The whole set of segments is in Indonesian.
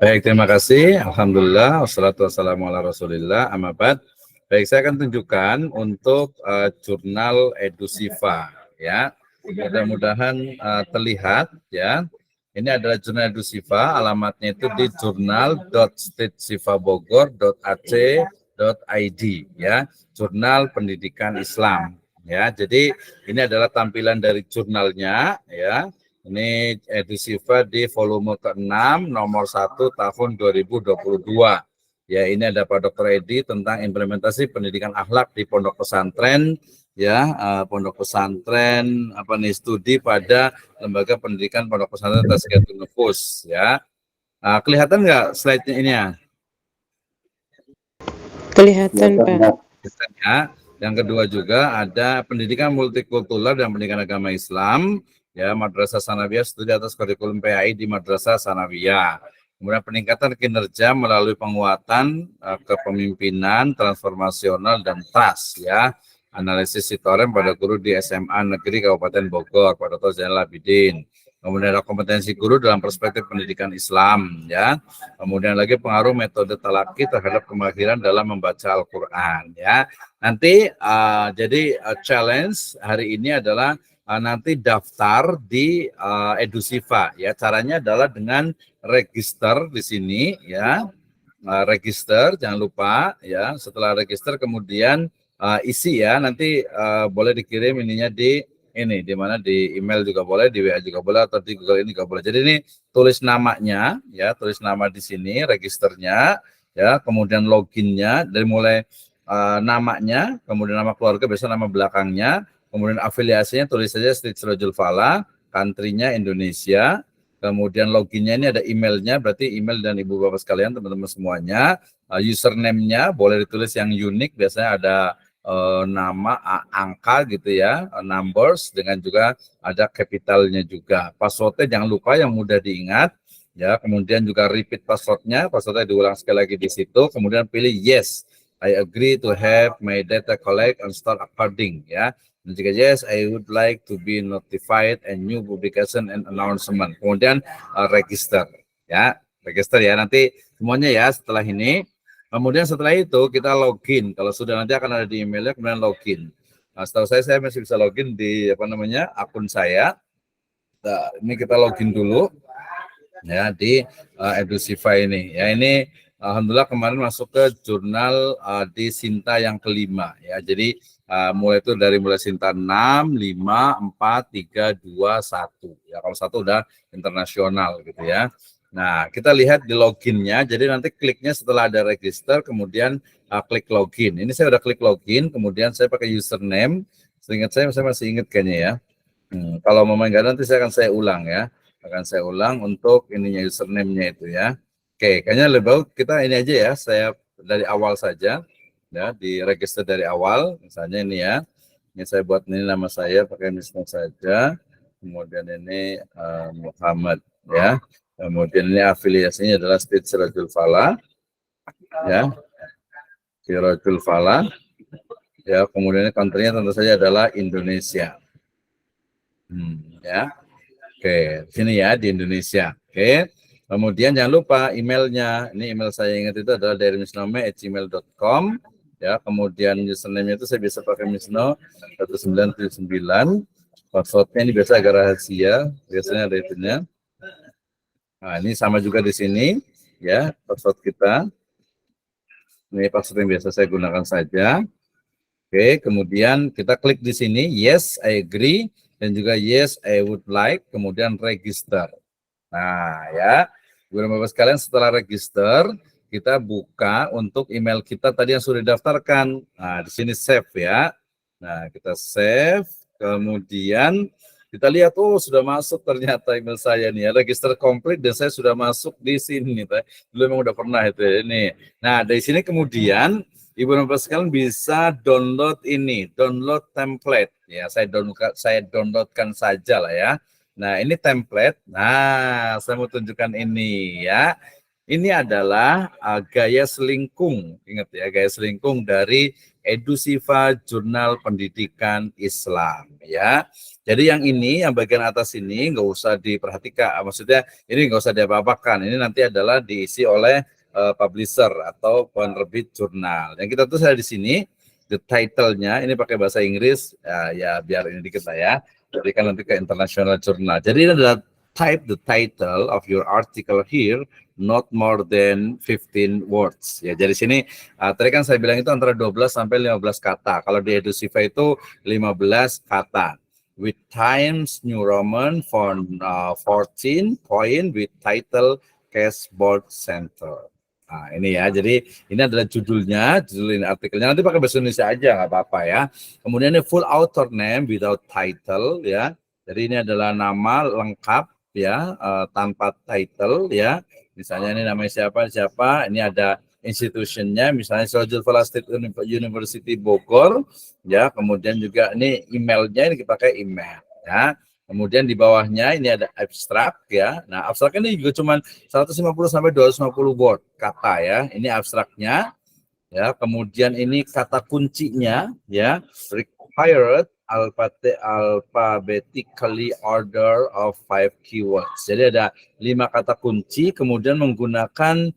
Baik, terima kasih. Alhamdulillah, wassalatu wassalamu ala rasulillah, amma ba'd. Baik, saya akan tunjukkan untuk jurnal EduSifa, ya. Mudah-mudahan terlihat, ya. Ini adalah jurnal EduSifa, alamatnya itu di jurnal.statesifabogor.ac.id, ya. Jurnal Pendidikan Islam, ya. Jadi ini adalah tampilan dari jurnalnya, ya. Ini EduSifa di volume ke-6 nomor 1 tahun 2022. Ya, ini ada Pak Dr. Edi tentang implementasi pendidikan akhlak di pondok pesantren, ya, pondok pesantren studi pada lembaga pendidikan pondok pesantren Tazkiyatun Nufus, ya. Kelihatan nggak slide-nya ini ya? Kelihatan, Pak. Ya. Yang kedua juga ada pendidikan multikultural dan pendidikan agama Islam, ya, Madrasah Sanawiyah studi atas kurikulum PAI di Madrasah Sanawiyah. Kemudian peningkatan kinerja melalui penguatan kepemimpinan transformasional dan trust, ya. Analisis sitorem pada guru di SMA Negeri Kabupaten Bogor, Pak Dr. Zainal Abidin. Kemudian ada kompetensi guru dalam perspektif pendidikan Islam, ya. Kemudian lagi pengaruh metode talaki terhadap kemahiran dalam membaca Al-Quran, ya. Nanti jadi challenge hari ini adalah nanti daftar di EduSifa, ya. Caranya adalah dengan register di sini, ya. Register, jangan lupa, ya. Setelah register kemudian isi, ya. Nanti boleh dikirim ininya di mana di email juga boleh, di WA juga boleh, atau di Google ini juga boleh. Jadi ini tulis namanya, ya, tulis nama di sini, registernya, ya, kemudian loginnya dari mulai namanya, kemudian nama keluarga, biasa nama belakangnya, kemudian afiliasinya tulis saja Street Sirajul Falah, country-nya Indonesia, kemudian loginnya ini ada emailnya, berarti email dan ibu bapak sekalian, teman-teman semuanya, username-nya boleh ditulis yang unik, biasanya ada nama, angka gitu ya, numbers, dengan juga ada capitalnya juga. Passwordnya jangan lupa yang mudah diingat, ya. Kemudian juga repeat passwordnya diulang sekali lagi di situ. Kemudian pilih yes, I agree to have my data collect and start according, ya. Dan jika yes, I would like to be notified and new publication and announcement. Kemudian register, ya, register ya. Nanti semuanya ya setelah ini. Kemudian setelah itu kita login. Kalau sudah nanti akan ada di emailnya, kemudian login. Nah, setahu saya masih bisa login di akun saya. Nah, ini kita login dulu, ya, di EduSifa ini. Ya, ini alhamdulillah kemarin masuk ke jurnal di Sinta yang kelima, ya. Jadi mulai Sinta 6, 5, 4, 3, 2, 1. Ya, kalau 1 udah internasional gitu ya. Nah, kita lihat di loginnya. Jadi nanti kliknya setelah ada register, kemudian klik login. Ini saya udah klik login, kemudian saya pakai username. Seingat saya masih ingat kayaknya ya. Kalau mau enggak nanti saya ulang ya. Akan saya ulang untuk ininya, username-nya itu ya. Oke, kayaknya lebih baik kita ini aja ya. Saya dari awal saja, ya, di register dari awal. Misalnya ini ya. Ini saya buat ini nama saya pakai Misno saja. Kemudian ini Muhammad ya. Kemudian ini afiliasinya adalah Street Sirajul Falah, ya, Sirajul Falah, ya. Kemudian country-nya tentu saja adalah Indonesia, ya. Oke, sini ya di Indonesia. Oke. Kemudian jangan lupa emailnya. Ini email saya ingat itu adalah dari misnome@gmail.com, ya. Kemudian username itu saya bisa pakai Misno 1979. Passwordnya ini biasa agak rahasia, biasanya ada itunya. Nah, ini sama juga di sini, ya, password kita. Ini password yang biasa saya gunakan saja. Oke, kemudian kita klik di sini, yes, I agree, dan juga yes, I would like, kemudian register. Nah, ya, Bapak sekalian, setelah register, kita buka untuk email kita tadi yang sudah didaftarkan. Nah, di sini save ya. Nah, kita save, kemudian kita lihat, oh sudah masuk ternyata email saya nih ya, register komplit dan saya sudah masuk di sini. Dulu memang udah pernah itu ya, ini. Nah, dari sini kemudian Ibu dan Bapak sekalian bisa download ini, download template. Ya, saya downloadkan saja lah ya. Nah, ini template. Nah, saya mau tunjukkan ini ya. Ini adalah gaya selingkung. Ingat ya, gaya selingkung dari EduSifa Jurnal Pendidikan Islam ya. Jadi yang ini, yang bagian atas ini nggak usah diperhatikan, maksudnya ini nggak usah diapa-apakan. Ini nanti adalah diisi oleh publisher atau penerbit jurnal. Yang kita tulis ada di sini, the title-nya ini pakai bahasa Inggris, ya biar ini dikit lah ya. Jadi kan nanti ke international journal. Jadi ini adalah type the title of your article here not more than 15 words. Ya, jadi sini tadi kan saya bilang itu antara 12 sampai 15 kata. Kalau di Edusiva itu 15 kata. With Times New Roman for 14 point with title Cashboard Center. Nah, ini ya. Jadi ini adalah judulnya, judul ini artikelnya. Nanti pakai bahasa Indonesia aja nggak apa-apa ya. Kemudian ini full author name without title ya. Jadi ini adalah nama lengkap ya, tanpa title ya. Misalnya ini namanya siapa, ini ada institutionnya, misalnya Sylvia State University Bogor, ya. Kemudian juga ini emailnya, ini pakai email, ya. Kemudian di bawahnya ini ada abstrak, ya. Nah, abstrak ini juga cuma 150 sampai 250 word kata, ya. Ini abstraknya, ya. Kemudian ini kata kuncinya, ya. Required alphabetically order of 5 keywords. Jadi ada 5 kata kunci, kemudian menggunakan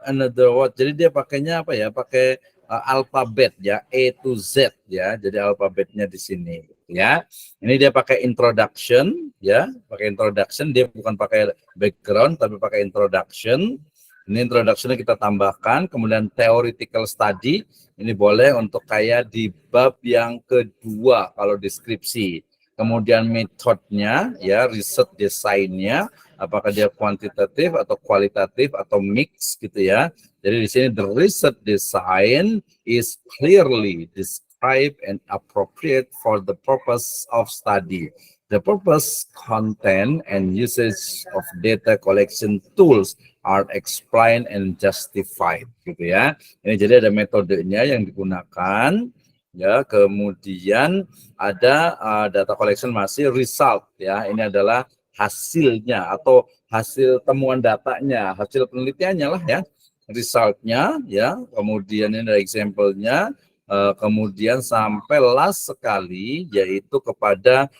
another word. Jadi dia pakainya apa ya? Pakai alfabet ya, A to Z ya. Jadi alfabetnya di sini ya. Ini dia pakai introduction ya, pakai introduction. Dia bukan pakai background tapi pakai introduction. Ini introduction-nya kita tambahkan, kemudian theoretical study, ini boleh untuk kayak di bab yang kedua kalau deskripsi. Kemudian metodenya, ya, riset desainnya, apakah dia kuantitatif atau kualitatif atau mix gitu ya. Jadi di sini the research design is clearly described and appropriate for the purpose of study. The purpose, content, and usage of data collection tools are explained and justified, gitu ya. Ini jadi ada metodenya yang digunakan, ya. Kemudian ada data collection masih result, ya. Ini adalah hasilnya atau hasil temuan datanya, hasil penelitiannya lah ya. Resultnya, ya. Kemudian ini ada example-nya. Kemudian sampai last sekali yaitu kepada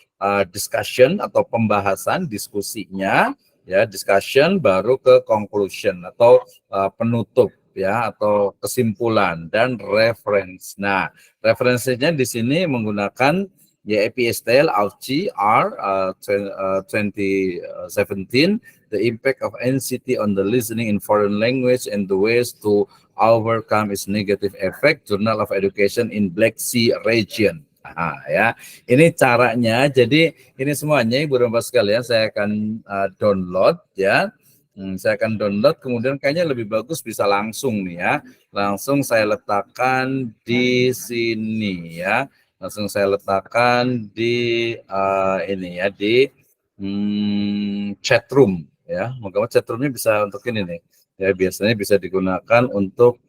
discussion atau pembahasan diskusinya ya, discussion baru ke conclusion atau penutup ya atau kesimpulan dan reference. Nah, referensinya di sini menggunakan ya EPSTL AUCI R 2017, the impact of NCT on the listening in foreign language and the ways to overcome its negative effect, Journal of Education in Black Sea Region. Nah, ya, ini caranya. Jadi ini semuanya Ibu dan Bapak sekalian saya akan download ya. Saya akan download, kemudian kayaknya lebih bagus bisa langsung nih ya. Langsung saya letakkan di sini ya. Langsung saya letakkan di ini ya, di chat room ya. Moga-moga chat roomnya bisa untuk ini nih. Ya, biasanya bisa digunakan untuk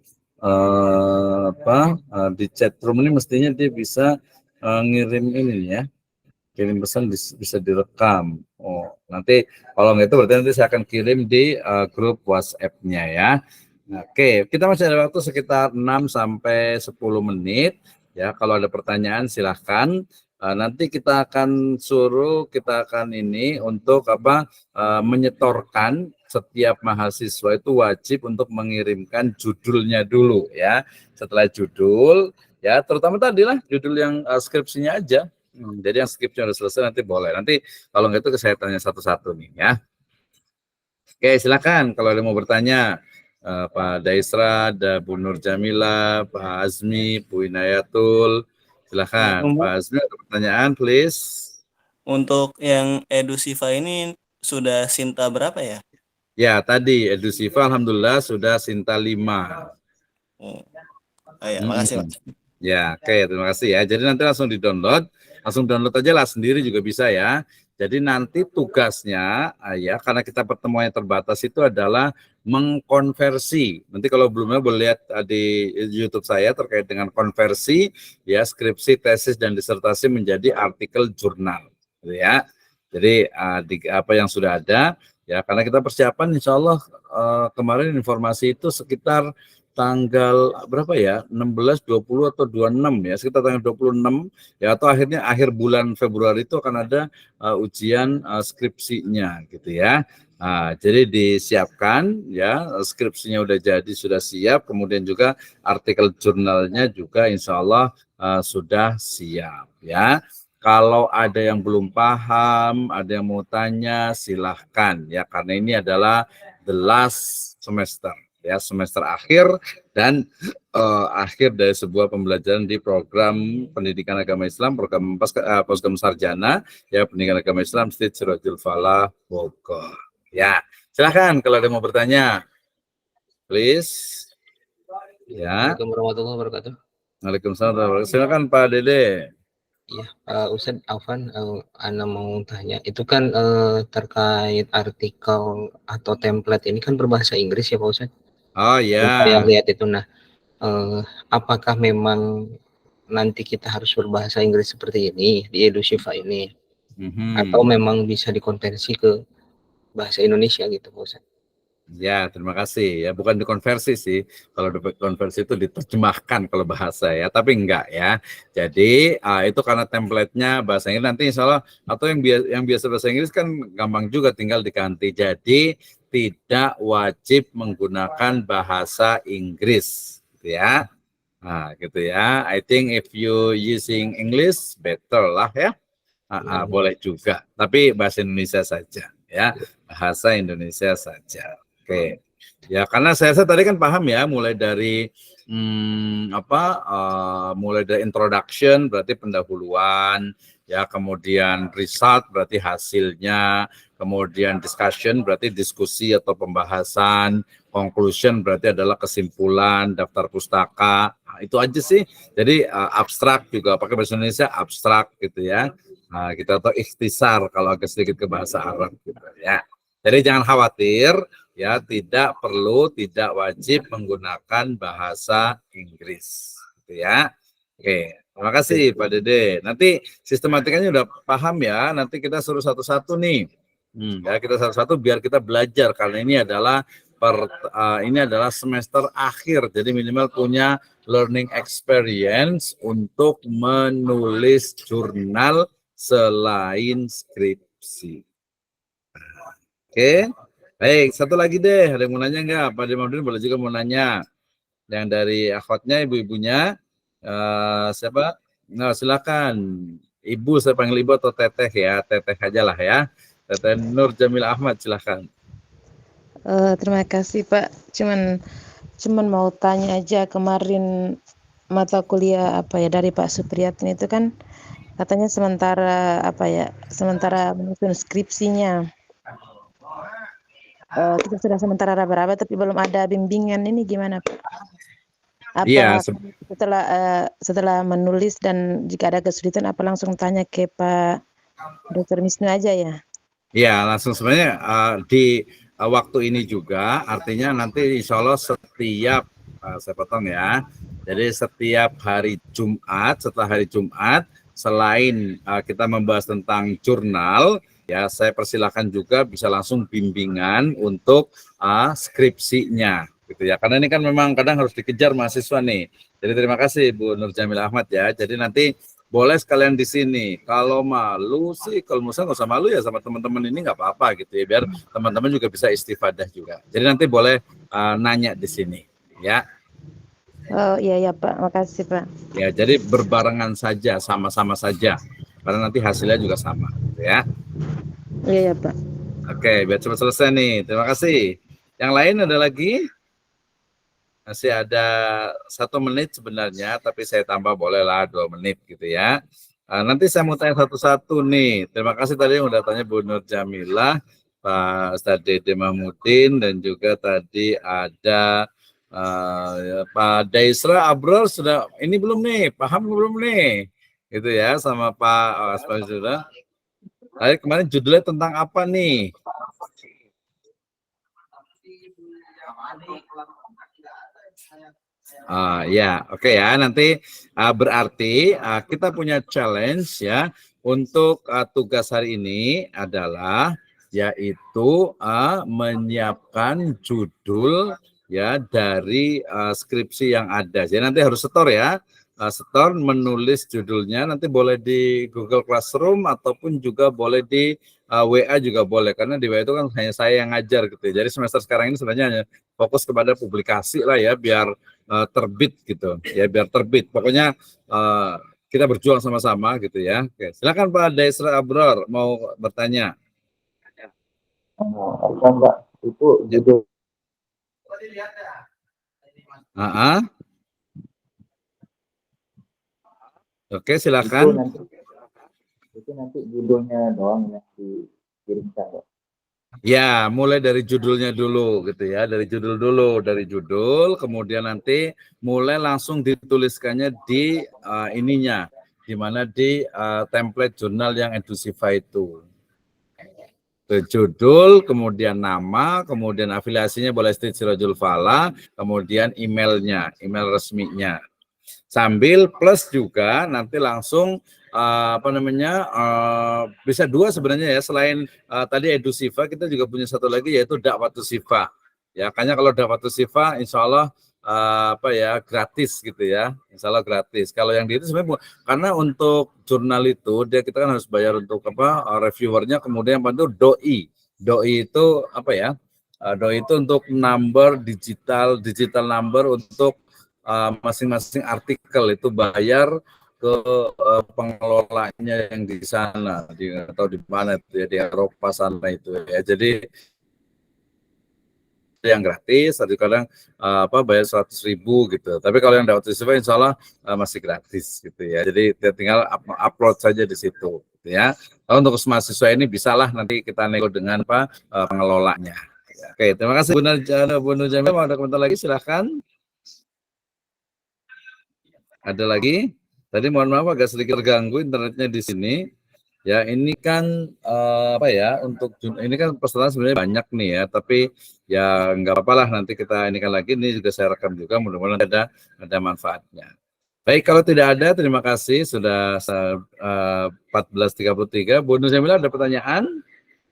di chat room ini mestinya dia bisa ngirim ini ya, kirim pesan bisa direkam. Oh, nanti kalau nggak itu berarti nanti saya akan kirim di grup WhatsApp-nya ya. Oke, kita masih ada waktu sekitar 6 sampai 10 menit ya. Kalau ada pertanyaan silahkan. Nanti kita akan kita akan ini untuk menyetorkan setiap mahasiswa itu wajib untuk mengirimkan judulnya dulu ya. Setelah judul ya, terutama tadi lah judul yang skripsinya aja. Jadi yang skripsinya udah selesai nanti boleh. Nanti kalau nggak itu saya tanya satu-satu nih ya. Oke, silakan kalau ada mau bertanya. Pak Daisra, ada Bu Nur Jamila, Pak Azmi, Bu Inayatul. Silakan, Pak Azmi ada pertanyaan, please. Untuk yang Edusiva ini sudah Sinta berapa ya? Ya, tadi Edusiva alhamdulillah sudah Sinta 5. Ya, makasih, Pak. Ya, oke, terima kasih ya. Jadi nanti langsung di-download, aja lah sendiri juga bisa ya. Jadi nanti tugasnya ya, karena kita pertemuannya terbatas itu adalah mengkonversi. Nanti kalau belumnya boleh lihat di YouTube saya terkait dengan konversi ya skripsi, tesis dan disertasi menjadi artikel jurnal, gitu ya. Jadi apa yang sudah ada ya, karena kita persiapan insya Allah kemarin informasi itu sekitar tanggal berapa ya? 16, 20 atau 26 ya, sekitar tanggal 26 ya, atau akhir bulan Februari itu akan ada ujian skripsinya gitu ya. Nah, jadi disiapkan ya, skripsinya udah jadi, sudah siap, kemudian juga artikel jurnalnya juga insya Allah sudah siap ya. Kalau ada yang belum paham, ada yang mau tanya, silahkan ya, karena ini adalah the last semester ya, semester akhir dan akhir dari sebuah pembelajaran di program pendidikan agama Islam, program program sarjana ya, pendidikan agama Islam Siti Sirajul Falah Bogor. Ya, silakan kalau ada yang mau bertanya, please. Ya. Assalamualaikum warahmatullahi wabarakatuh. Waalaikumsalam. Silakan Pak Dede. Iya, Ustadz Afan, Ana mau tanya, itu kan terkait artikel atau template ini kan berbahasa Inggris ya Pak Ustadz? Oh ya. Saya lihat itu, nah, apakah memang nanti kita harus berbahasa Inggris seperti ini di EduShifa ini, atau memang bisa dikonversi ke bahasa Indonesia gitu Pak Ustadz? Ya, terima kasih ya. Bukan dikonversi sih. Kalau dikonversi itu diterjemahkan kalau bahasa ya, tapi enggak ya. Jadi itu karena template-nya bahasa Inggris, nanti insya Allah, atau yang biasa bahasa Inggris kan gampang juga, tinggal diganti. Jadi tidak wajib menggunakan bahasa Inggris, gitu ya. Nah, gitu ya. I think if you using English better lah ya. Boleh juga, tapi bahasa Indonesia saja ya. Bahasa Indonesia saja. Oke, ya karena saya tadi kan paham ya, mulai dari mulai dari introduction berarti pendahuluan, ya kemudian result berarti hasilnya, kemudian discussion berarti diskusi atau pembahasan, conclusion berarti adalah kesimpulan, daftar pustaka, itu aja sih. Jadi abstrak juga pakai bahasa Indonesia, abstrak gitu ya. Nah, kita tahu ikhtisar kalau agak sedikit ke bahasa Arab gitu ya. Jadi jangan khawatir ya, tidak perlu, tidak wajib menggunakan bahasa Inggris gitu ya. Oke, terima kasih Pak Dede. Nanti sistematikanya udah paham ya, nanti kita suruh satu-satu nih. Ya, kita satu-satu biar kita belajar, karena ini adalah ini adalah semester akhir, jadi minimal punya learning experience untuk menulis jurnal selain skripsi. Oke, baik, satu lagi deh, ada yang mau nanya nggak? Pak Dimaudin boleh juga mau nanya. Yang dari akhwatnya, ibu-ibunya, siapa? Nah, silakan. Ibu, saya panggil ibu atau teteh ya, teteh aja lah ya. Teteh Nur Jamil Ahmad, silakan. Terima kasih Pak. Cuman mau tanya aja, kemarin mata kuliah dari Pak Supriyatna itu kan katanya sementara menyusun skripsinya. Kita sudah sementara raba-raba tapi belum ada bimbingan, ini gimana Pak? Iya, setelah menulis dan jika ada kesulitan apa langsung tanya ke Pak Dr. Misnu aja ya? Iya, langsung sebenarnya di waktu ini juga, artinya nanti insya Allah setiap, saya potong ya, jadi setiap hari Jumat, setelah hari Jumat, selain kita membahas tentang jurnal, ya saya persilahkan juga bisa langsung bimbingan untuk skripsinya, gitu ya. Karena ini kan memang kadang harus dikejar mahasiswa nih. Jadi terima kasih Bu Nur Jamil Ahmad ya. Jadi nanti boleh sekalian di sini. Kalau malu sih, kalau misalnya nggak usah malu ya sama teman-teman ini nggak apa-apa gitu ya. Biar teman-teman juga bisa istifadah juga. Jadi nanti boleh nanya di sini ya. Oh iya Pak, makasih Pak. Ya, jadi berbarengan saja, sama-sama saja. Karena nanti hasilnya juga sama, gitu ya. Iya Pak. Oke, biar cepat selesai nih. Terima kasih. Yang lain ada lagi? Masih ada 1 menit sebenarnya, tapi saya tambah bolehlah 2 menit gitu ya. Nanti saya mau tanya satu-satu nih. Terima kasih tadi yang udah tanya Bu Nur Jamilah, Pak Ustadz Dede Mahmudin, dan juga tadi ada Pak Daisra Abrar. Sudah ini belum nih? Paham belum nih? Gitu ya, sama Pak Aspa sudah. Tadi kemarin judulnya tentang apa nih? Ya, oke ya. Nanti berarti kita punya challenge ya untuk tugas hari ini adalah yaitu menyiapkan judul ya dari skripsi yang ada. Jadi nanti harus setor ya. Setor, menulis judulnya, nanti boleh di Google Classroom ataupun juga boleh di WA juga boleh, karena di WA itu kan hanya saya yang ngajar gitu. Jadi semester sekarang ini sebenarnya hanya fokus kepada publikasi lah ya, biar terbit gitu ya, biar terbit. Pokoknya kita berjuang sama-sama gitu ya. Oke, silakan Pak Daisra Abror mau bertanya. Mbak, itu judul. Oke, silakan. Itu nanti judulnya doang yang dikirimkan, Pak. Ya, mulai dari judulnya dulu gitu ya, dari judul dulu, dari judul, kemudian nanti mulai langsung dituliskannya di ininya, di mana di template jurnal yang Edusify itu. Judul, kemudian nama, kemudian afiliasinya boleh Sirajul Falah, kemudian emailnya, email resminya. Sambil plus juga nanti langsung bisa dua sebenarnya ya, selain tadi Edusifa, kita juga punya satu lagi yaitu Dakwatu Sifa. Ya, kayaknya kalau Dakwatu Sifa insya Allah gratis gitu ya, insya Allah gratis. Kalau yang di itu sebenarnya karena untuk jurnal itu kita kan harus bayar untuk reviewernya, kemudian itu doi itu doi itu untuk number digital number untuk masing-masing artikel itu bayar ke pengelolanya yang di sana atau di mana itu ya, di Eropa sana itu ya. Jadi yang gratis, tadi kadang bayar 100.000 gitu. Tapi kalau yang dapat siswa insya Allah masih gratis gitu ya. Jadi tinggal upload saja di situ gitu ya. Kalau untuk mahasiswa ini bisalah nanti kita nego dengan pengelolanya. Oke, terima kasih Bu Nur Jamil. Mau ada komentar lagi silahkan. Ada lagi? Tadi mohon maaf agak sedikit terganggu internetnya di sini. Ya, ini kan untuk ini kan peserta sebenarnya banyak nih ya, tapi ya nggak apa-apa lah, nanti kita ini kan lagi, ini juga saya rekam juga, mudah-mudahan ada manfaatnya. Baik, kalau tidak ada, terima kasih, sudah 14.33. Bu Nur Jamila ada pertanyaan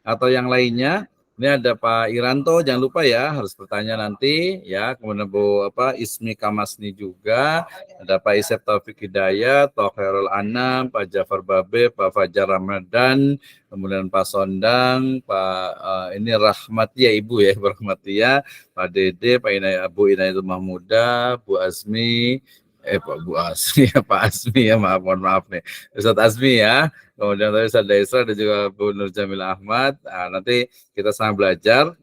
atau yang lainnya? Ini ada Pak Iranto, jangan lupa ya harus bertanya nanti ya. Kemudian Bu Ismi Kamasni juga, ada Pak Isep Taufik Hidayat, Pak Khairul Anam, Pak Jafar Babe, Pak Fajar Ramadan, kemudian Pak Sondang, Pak ini Rahmatia Ibu ya, Ibu Rahmatia, Pak Dede, Pak Bu Inayatul Mahmuda, Bu Azmi, Bu Asmi ya, Pak Asmi ya, mohon maaf nih, Ustadz Asmi ya, kemudian tadi Ustadz Daisra dan juga Bu Nur Jamil Ahmad. Nanti kita sama belajar,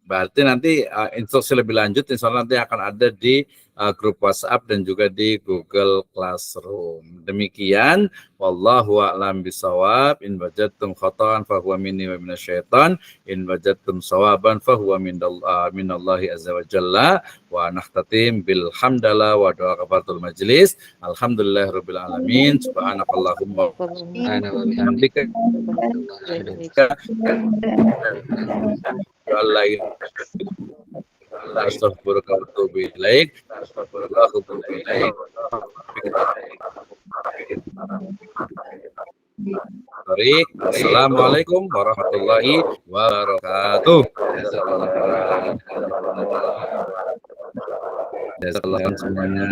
berarti nanti instruksi lebih lanjut insya Allah nanti akan ada di grup WhatsApp dan juga di Google Classroom. Demikian, wallahu a'lam bisawab. In wajadtum khata'an fahuwa minni wa minasyaitan, in wajadtum sawaban fahuwa minallahi azza wa jalla. Wa nakhtatim bil hamdalah wa doa kafaratul majlis. Alhamdulillahirabbil alamin. Subhanakallahumma wa bihamdika astaghfiruka wa atubu ilaik. Assalamualaikum warahmatullahi wabarakatuh. Jazakallahu semuanya.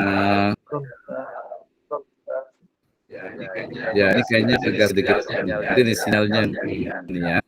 Ya, ini kayaknya agak sedikit ini sinyalnya ini ya.